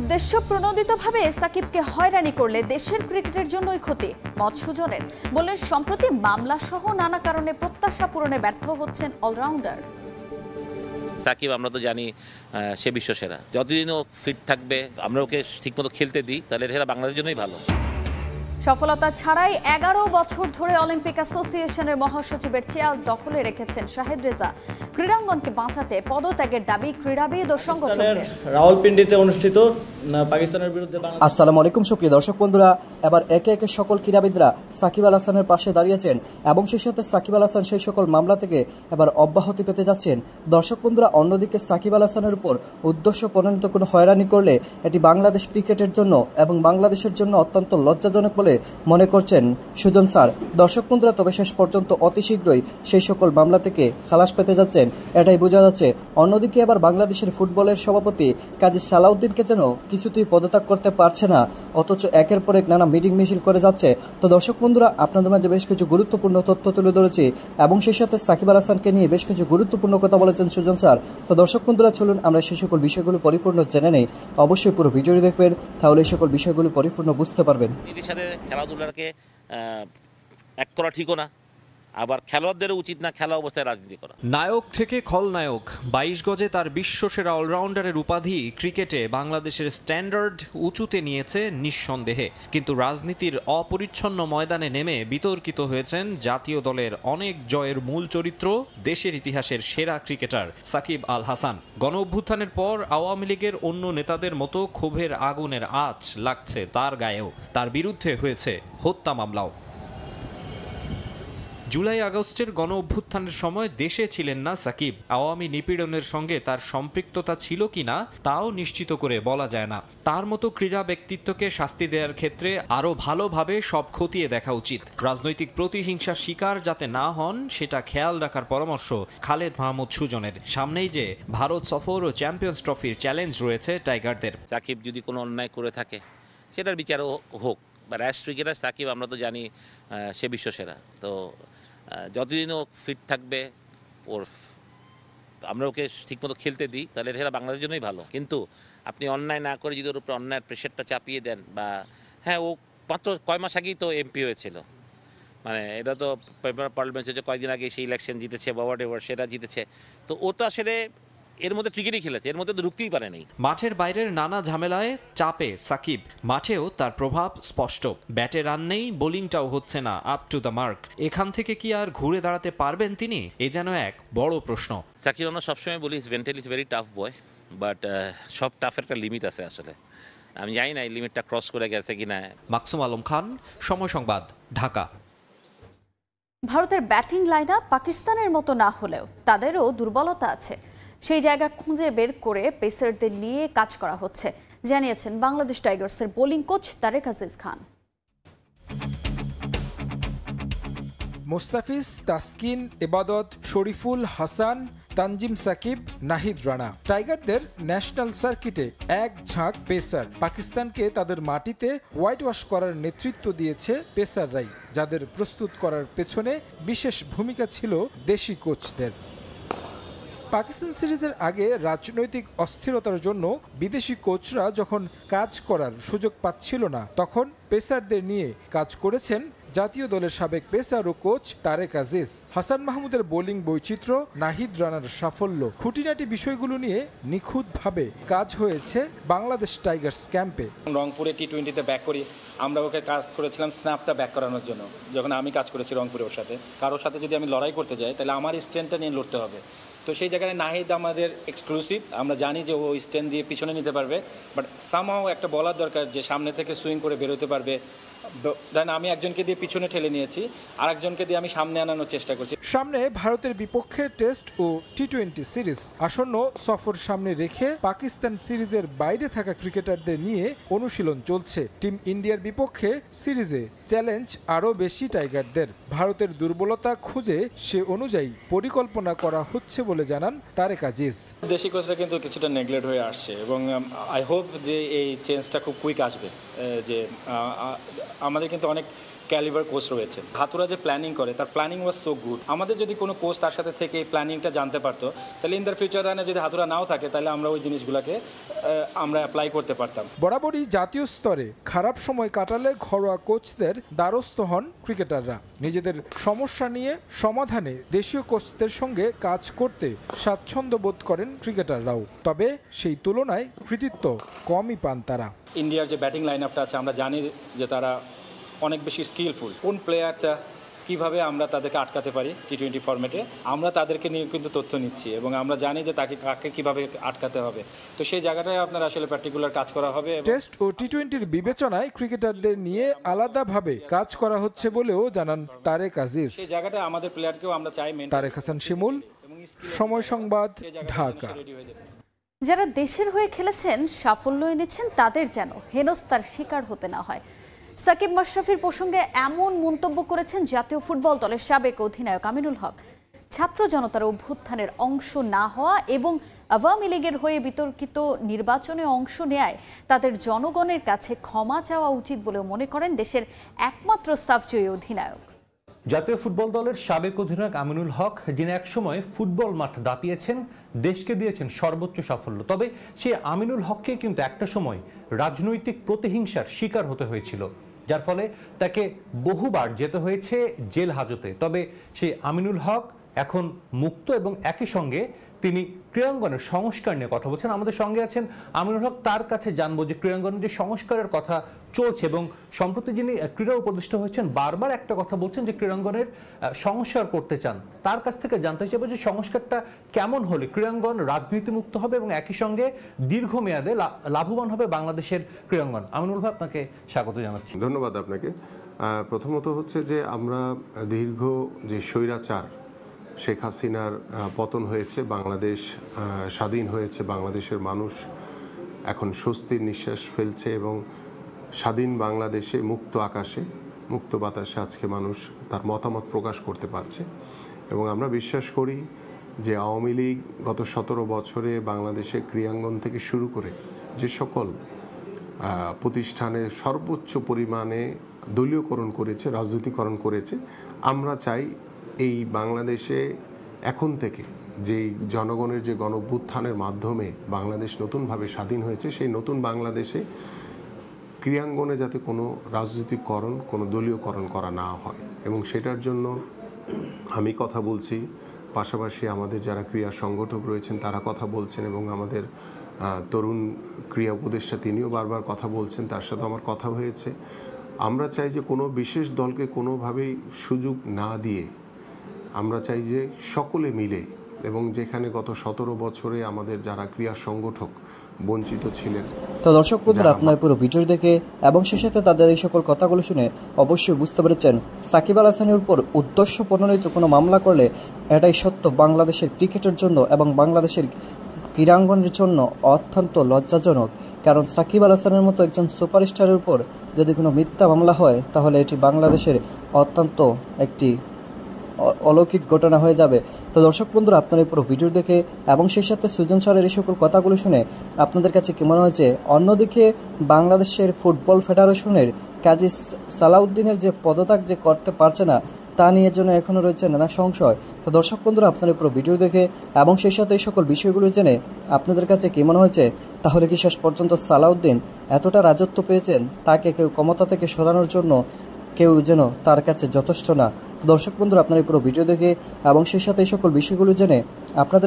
উদ্দেশ্য প্রণোদিতভাবে সাকিবকে হয়রানি করলে দেশের ক্রিকেটের জন্যই ক্ষতি মত সুজনের। বললেন সম্প্রতি মামলা সহ নানা কারণে প্রত্যাশা পূরণে ব্যর্থ হচ্ছেন অলরাউন্ডার। সাকিব আমরা তো জানি সে বিশ্বসেরা, যতদিন ও ফিট থাকবে আমরা ওকে ঠিকমতো খেলতে দিই তাহলে এটা বাংলাদেশের জন্যই ভালো। সফলতা ছাড়াই 11 বছর ধরে অলিম্পিক অ্যাসোসিয়েশনের মহাসচিবের চেয়ার দখলে রেখেছেন শাহেদ রেজা। ক্রীড়াঙ্গনকে বাঁচাতে পদত্যাগের দাবি ক্রীড়াবিদ ও সংগঠকদের। রাওয়ালপিন্ডিতে অনুষ্ঠিত পাকিস্তানের বিরুদ্ধে। আসসালামু আলাইকুম সুপ্রিয় দর্শক বন্ধুরা, এবার একে একে সকল ক্রীড়াবিদরা সাকিব আল হাসানের পাশে দাঁড়িয়েছেন এবং সেই সাথে সাকিব আল হাসান সেই সকল মামলা থেকে এবার অব্যাহতি পেতে যাচ্ছেন। দর্শক বন্ধুরা, অন্যদিকে সাকিব আল হাসানের উপর উদ্দেশ্য প্রণোদিত কোনো হয়রানি করলে এটি বাংলাদেশ ক্রিকেটের জন্য এবং বাংলাদেশের জন্য অত্যন্ত লজ্জাজনক বলে মনে করছেন সুজন স্যার। দর্শক বন্ধুরা, তবে শেষ পর্যন্ত অতি শীঘ্রই সেই সকল মামলা থেকে খালাস পেতে যাচ্ছেন এটাই বোঝা যাচ্ছে। অন্যদিকে এবার বাংলাদেশের ফুটবলের সভাপতি কাজী সালাউদ্দিনকে যেন কিছুতেই পদত্যাগ করতে পারছে না, অথচ একের পর এক নানা মিটিং মিছিল করে যাচ্ছে। তো দর্শক বন্ধুরা, আপনাদের মাঝে বেশ কিছু গুরুত্বপূর্ণ তথ্য তুলে ধরেছি এবং সেই সাথে সাকিব আল হাসানকে নিয়ে বেশ কিছু গুরুত্বপূর্ণ কথা বলেছেন সুজন স্যার। তো দর্শক বন্ধুরা, চলুন আমরা সেই সকল বিষয়গুলো পরিপূর্ণ জেনে নেই। অবশ্যই পুরো ভিডিওটি দেখবেন, তাহলে এই সকল বিষয়গুলো পরিপূর্ণ বুঝতে পারবেন। এর সাথে খেলাধুলাকে এক করা ঠিকও না, আবার খেলোয়াড়দেরও উচিত না খেলা অবস্থায় রাজনীতি করা। নায়ক থেকে খলনায়ক, 22 গজে তার বিশ্বসেরা অলরাউন্ডারের উপাধি ক্রিকেটে বাংলাদেশের স্ট্যান্ডার্ড উঁচুতে নিয়েছে নিঃসন্দেহে, কিন্তু রাজনীতির অপরিচ্ছন্ন ময়দানে নেমে বিতর্কিত হয়েছেন জাতীয় দলের অনেক জয়ের মূল চরিত্র, দেশের ইতিহাসের সেরা ক্রিকেটার সাকিব আল হাসান। গণ অভ্যুত্থানের পর আওয়ামী লীগের অন্য নেতাদের মতো ক্ষোভের আগুনের আঁচ লাগছে তার গায়েও। তার বিরুদ্ধে হয়েছে হত্যা মামলাও। জুলাই আগস্টের গণ অভ্যুত্থানের সময় দেশে ছিলেন না সাকিব। আওয়ামী নিপীড়নের সঙ্গে তার সম্পৃক্ততা ছিল কিনা তাও নিশ্চিত করে বলা যায় না। তার মতো ক্রীড়া ব্যক্তিত্বকে শাস্তি দেওয়ার ক্ষেত্রে আরও ভালোভাবে সব খতিয়ে দেখা উচিত। রাজনৈতিক প্রতিহিংসার শিকার যাতে না হন সেটা খেয়াল রাখার পরামর্শ খালেদ মাহমুদ সুজনের। সামনেই যে ভারত সফর ও চ্যাম্পিয়ন্স ট্রফির চ্যালেঞ্জ রয়েছে টাইগারদের। সাকিব যদি কোনো অন্যায় করে থাকে সেটার বিচারও হোক, বা র্যাশ ক্রিকেটার সাকিব আমরা তো জানি সে বিশ্বসেরা। তো যতদিন ও ফিট থাকবে আমরা ওকে ঠিকমতো খেলতে দিই তাহলে এটা বাংলাদেশের জন্যই ভালো। কিন্তু আপনি অন্যায় না করে যদি ওর উপরে অন্যায়ের প্রেশারটা চাপিয়ে দেন, বা হ্যাঁ ও মাত্র কয় মাস আগেই তো এমপি হয়েছিল, মানে এটা তো পার্লামেন্ট হচ্ছে কয়েকদিন আগে সেই ইলেকশন জিতেছে বা হোয়াট এভার সেটা জিতেছে, তো ও তো আসলে এর মধ্যে ক্রিকেটই খেলেছে, এর মধ্যে তো ঢুকতেই পারে নাই। মাঠের বাইরের নানা ঝামেলায় চাপে সাকিব, মাঠেও তার প্রভাব স্পষ্ট। ব্যাটে রান নেই, বোলিংটাও হচ্ছে না আপ টু দ্য মার্ক। এখান থেকে কি আর ঘুরে দাঁড়াতে পারবেন তিনি? এ যেন এক বড় প্রশ্ন। সাকিব আমরা সবসময় বলি mentally is very tough boy, but সব টাফের একটা লিমিট আছে। আসলে আমি জানি না এই লিমিটটা ক্রস করে গেছে কিনা। মাকসুম আলম খান, সময় সংবাদ, ঢাকা। ভারতের ব্যাটিং লাইন আপ পাকিস্তানের মতো না হলেও তাদেরও দুর্বলতা আছে, সেই জায়গা খুঁজে বের করে পেসারদের নিয়ে কাজ করা হচ্ছে, জানিয়েছেন বাংলাদেশ টাইগার্সের বোলিং কোচ তারেক আজিজ খান। মুস্তাফিজ, তাসকিন, ইবাদত, শরীফুল, হাসান, তানজিম সাকিব, নাহিদ রানা। টাইগারদের ন্যাশনাল সার্কিটে এক ঝাঁক পেসার। পাকিস্তানকে তাদের মাটিতে হোয়াইট ওয়াশ করার নেতৃত্ব দিয়েছে পেসাররাই, যাদের প্রস্তুত করার পেছনে বিশেষ ভূমিকা ছিল দেশি কোচদের। পাকিস্তান সিরিজের আগে রাজনৈতিক অস্থিরতার জন্য বিদেশি কোচরা যখন কাজ করার সুযোগ পাচ্ছিল না, তখন পেসারদের নিয়ে কাজ করেছেন জাতীয় দলের সাবেক পেসার ও কোচ তারেক আজিজ। হাসান মাহমুদের বোলিং বৈচিত্র্য, নাহিদ রানার সাফল্য, খুঁটিনাটি বিষয়গুলো নিয়ে নিখুঁতভাবে কাজ হয়েছে বাংলাদেশ টাইগার্স ক্যাম্পে। রংপুরে টি20তে ব্যাক করি, আমরা ওকে কাজ করেছিলাম স্ন্যাপটা ব্যাক করানোর জন্য। যখন আমি কাজ করেছি রংপুরে ওর সাথে, কারোর সাথে যদি আমি লড়াই করতে যাই তাহলে আমার স্ট্রেন্থটা নিয়ে লড়তে হবে। তো সেই জায়গায় নাহিদ আমাদের এক্সক্লুসিভ, আমরা জানি যে ও স্ট্যান্ড দিয়ে পিছনে নিতে পারবে, বাট সামহাও একটা বলার দরকার যে সামনে থেকে সুইং করে বেরোতে পারবে। দেন আমি একজনকে দিয়ে পিছনে ঠেলে নিয়েছি, আর একজনকে দিয়ে আমি সামনে আনানোর চেষ্টা করছি। সামনে ভারতের বিপক্ষে টেস্ট ও টি20 সিরিজ আসন্ন, সফর সামনে রেখে পাকিস্তান সিরিজের বাইরে থাকা ক্রিকেটারদের নিয়ে অনুশীলন চলছে। টিম ইন্ডিয়ার বিপক্ষে সিরিজে চ্যালেঞ্জ আরও বেশি টাইগারদের। ভারতের দুর্বলতা খুঁজে সে অনুযায়ী পরিকল্পনা করা হচ্ছে বলে জানান তারেক আজিজ। দেশি কোচরা কিন্তু কিছুটা নেগলেক্ট হয়ে আসছে এবং আই হোপ যে এই চেঞ্জটা খুব কুইক আসবে। যে আমাদের কিন্তু অনেক ক্যালিবার কোচ রয়েছে। হাতুড়া যে প্ল্যানিং করে তার প্ল্যানিং ওয়াজ সো গুড। আমাদের যদি কোনো কোচ তার সাথে থেকে এই প্ল্যানিংটা জানতে পারতো, তাহলে ইন দ্য ফিউচার রানে যদি হাতুড়া নাও থাকে, তাহলে আমরা ওই জিনিসগুলোকে আমরা অ্যাপ্লাই করতে পারতাম। বরাবরই জাতীয় স্তরে খারাপ সময় কাটালে ঘরোয়া কোচদের দ্বারস্থ হন ক্রিকেটাররা। নিজেদের সমস্যা নিয়ে সমাধানে দেশীয় কোচদের সঙ্গে কাজ করতে স্বাচ্ছন্দ্য বোধ করেন ক্রিকেটাররাও। তবে সেই তুলনায় কৃতিত্ব কমই পান তারা। ইন্ডিয়ার যে ব্যাটিং লাইন আপটা আছে, আমরা জানি যে তারা অনেক বেশি স্কিলফুল। কোন প্লেয়ারটা কিভাবে আমরা তাদেরকে আটকাতে পারি টি-20 ফরম্যাটে, আমরা তাদেরকে নিয়ে কিন্তু তথ্য নিচ্ছি এবং আমরা জানি যে তাকে কাকে কিভাবে আটকাতে হবে। তো সেই জায়গাটায় আপনার আসলে পার্টিকুলার কাজ করা হবে। টেস্ট ও টি-20-র বিবেচনায় ক্রিকেটারদের নিয়ে আলাদাভাবে কাজ করা হচ্ছে বলেও জানান তারেক আজিজ। সেই জায়গাটায় আমাদের প্লেয়ারকেও আমরা চাই। তারেক হাসান শিমুল, সময় সংবাদ, ঢাকা। যারা দেশের হয়ে খেলেছেন, সাফল্য এনেছেন, তাদের যেন হেনস্থার শিকার হতে না হয়। সাকিব মাশরাফির প্রসঙ্গে এমন মন্তব্য করেছেন জাতীয় ফুটবল দলের সাবেক অধিনায়ক আমিনুল হক। ছাত্র জনতার অভ্যুত্থানের অংশ না হওয়া এবং আওয়ামী লীগের হয়ে বিতর্কিত নির্বাচনে অংশ নেয় তাদের জনগণের কাছে ক্ষমা চাওয়া উচিত বলেও মনে করেন দেশের একমাত্র সাফজয়ী অধিনায়ক। জাতীয় ফুটবল দলের সাবেক অধিনায়ক আমিনুল হক, যিনি একসময় ফুটবল মাঠ দাপিয়েছেন, দেশকে দিয়েছেন সর্বোচ্চ সাফল্য। তবে সেই আমিনুল হককে কিন্তু একটা সময় রাজনৈতিক প্রতিহিংসার শিকার হতে হয়েছিল, যার ফলে তাকে বহুবার যেতে হয়েছে জেল হাজতে। তবে সেই আমিনুল হক এখন মুক্ত এবং একই সঙ্গে তিনি ক্রীড়াঙ্গনের সংস্কার নিয়ে কথা বলছেন। আমাদের সঙ্গে আছেন আমিনুল হক। তার কাছে জানবো যে ক্রীড়াঙ্গনের যে সংস্কারের কথা চলছে এবং সম্প্রতি যিনি ক্রীড়া উপদেষ্টা হয়েছেন বারবার একটা কথা বলছেন যে ক্রীড়াঙ্গনের সংস্কার করতে চান। তার কাছ থেকে জানতে চাইবো যে সংস্কারটা কেমন হলে ক্রীড়াঙ্গন রাজনীতিমুক্ত হবে এবং একই সঙ্গে দীর্ঘমেয়াদে লাভবান হবে বাংলাদেশের ক্রীড়াঙ্গন। আমিনুল ভাই, আপনাকে স্বাগত জানাচ্ছি। ধন্যবাদ আপনাকে। প্রথমত হচ্ছে যে আমরা দীর্ঘ যে স্বৈরাচার শেখ হাসিনার পতন হয়েছে, বাংলাদেশ স্বাধীন হয়েছে, বাংলাদেশের মানুষ এখন স্বস্তির নিঃশ্বাস ফেলছে এবং স্বাধীন বাংলাদেশে মুক্ত আকাশে মুক্ত বাতাসে আজকে মানুষ তার মতামত প্রকাশ করতে পারছে। এবং আমরা বিশ্বাস করি যে আওয়ামী লীগ গত 17 বছরে বাংলাদেশের ক্রীড়াঙ্গন থেকে শুরু করে যে সকল প্রতিষ্ঠানে সর্বোচ্চ পরিমাণে দলীয়করণ করেছে, রাজনীতিকরণ করেছে, আমরা চাই এই বাংলাদেশে এখন থেকে যেই জনগণের যে গণঅভ্যুত্থানের মাধ্যমে বাংলাদেশ নতুনভাবে স্বাধীন হয়েছে, সেই নতুন বাংলাদেশে ক্রীড়াঙ্গনে যাতে কোনো রাজনীতিকরণ, কোনো দলীয়করণ করা না হয় এবং সেটার জন্য আমি কথা বলছি, পাশাপাশি আমাদের যারা ক্রীড়া সংগঠক রয়েছেন তারা কথা বলছেন এবং আমাদের তরুণ ক্রীড়া উপদেষ্টা তিনিও বারবার কথা বলছেন, তার সাথে আমার কথা হয়েছে। আমরা চাই যে কোনো বিশেষ দলকে কোনোভাবেই সুযোগ না দিয়ে আমরা চাই যে সকলে মিলে, এবং যেখানে গত 17 বছরে আমাদের যারা ক্রীড়া সংগঠক বঞ্চিত ছিলেন। তো দর্শক বন্ধুরা, আপনার পুরো ভিডিও দেখে এবং সেই সাথে তাদের এই সকল কথাগুলো শুনে অবশ্যই বুঝতে পেরেছেন সাকিব আল হাসানের উপর উদ্দেশ্য প্রণোদিত কোনো মামলা করলে এটাই সত্য বাংলাদেশের ক্রিকেটের জন্য এবং বাংলাদেশের ক্রীড়াঙ্গনের জন্য অত্যন্ত লজ্জাজনক। কারণ সাকিব আল হাসানের মতো একজন সুপারস্টারের উপর যদি কোনো মিথ্যা মামলা হয় তাহলে এটি বাংলাদেশের অত্যন্ত একটি অলৌকিক ঘটনা হয়ে যাবে। তো দর্শক বন্ধুরা, আপনারা পুরো ভিডিও দেখে এবং সেই সাথে সুজন স্যারের এই সকল কথাগুলো শুনে আপনাদের কাছে কেমন হয়েছে? অন্যদিকে বাংলাদেশের ফুটবল ফেডারেশনের কাজী সালাউদ্দিনের যে পদত্যাগ যে করতে পারছে না তা নিয়ে জন্য এখনও রয়েছে নানা সংশয়। তো দর্শক বন্ধুরা, আপনারা পুরো ভিডিও দেখে এবং সেই সাথে এই সকল বিষয়গুলো জেনে আপনাদের কাছে কেমন হয়েছে? তাহলে কি শেষ পর্যন্ত সালাউদ্দিন এতটা রাজত্ব পেয়েছেন তাকে কেউ ক্ষমতা থেকে সরানোর জন্য কেউ যেন তার কাছে যথেষ্ট না? তো দর্শক বন্ধুরা, আপনারা পুরো ভিডিও দেখে এবং সেই সাথে এই সকল বিষয়গুলো জেনে আপনাদের